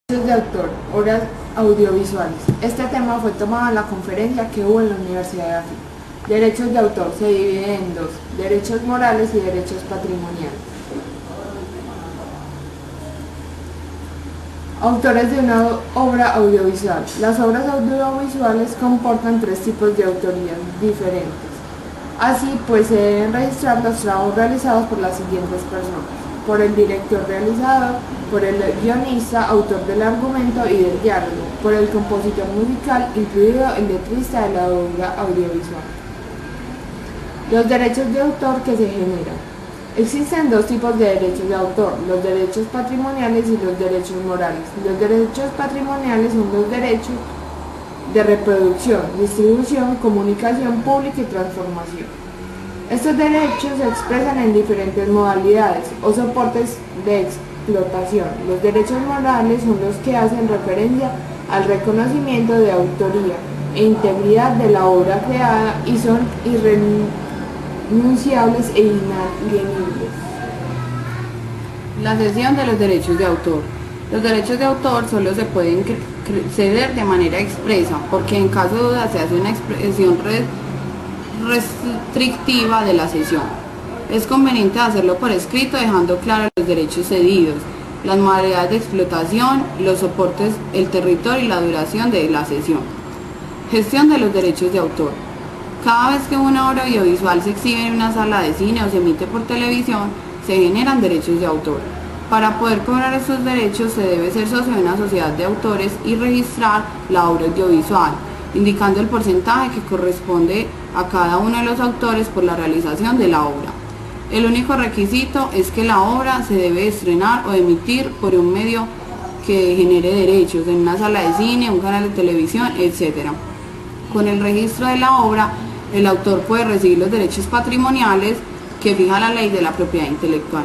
Derechos de autor, obras audiovisuales. Este tema fue tomado en la conferencia que hubo en la Universidad de AFI. Derechos de autor se dividen en dos: derechos morales y derechos patrimoniales. Autores de una obra audiovisual. Las obras audiovisuales comportan tres tipos de autorías diferentes. Así pues, se deben registrar los trabajos realizados por las siguientes personas: por el director realizador, por el guionista, autor del argumento y del diálogo, por el compositor musical, incluido el letrista de la obra audiovisual. Los derechos de autor que se generan. Existen dos tipos de derechos de autor: los derechos patrimoniales y los derechos morales. Los derechos patrimoniales son los derechos de reproducción, distribución, comunicación pública y transformación. Estos derechos se expresan en diferentes modalidades o soportes de explotación. Los derechos morales son los que hacen referencia al reconocimiento de autoría e integridad de la obra creada y son irrenunciables e inalienables. La cesión de los derechos de autor. Los derechos de autor solo se pueden ceder de manera expresa, porque en caso de duda se hace una expresión restrictiva de la cesión. Es conveniente hacerlo por escrito, dejando claros los derechos cedidos, las modalidades de explotación, los soportes, el territorio y la duración de la cesión. Gestión de los derechos de autor. Cada vez que una obra audiovisual se exhibe en una sala de cine o se emite por televisión, se generan derechos de autor. Para poder cobrar estos derechos se debe ser socio de una sociedad de autores y registrar la obra audiovisual, indicando el porcentaje que corresponde a cada uno de los autores por la realización de la obra. El único requisito es que la obra se debe estrenar o emitir por un medio que genere derechos, en una sala de cine, un canal de televisión, etc. Con el registro de la obra, el autor puede recibir los derechos patrimoniales que fija la ley de la propiedad intelectual.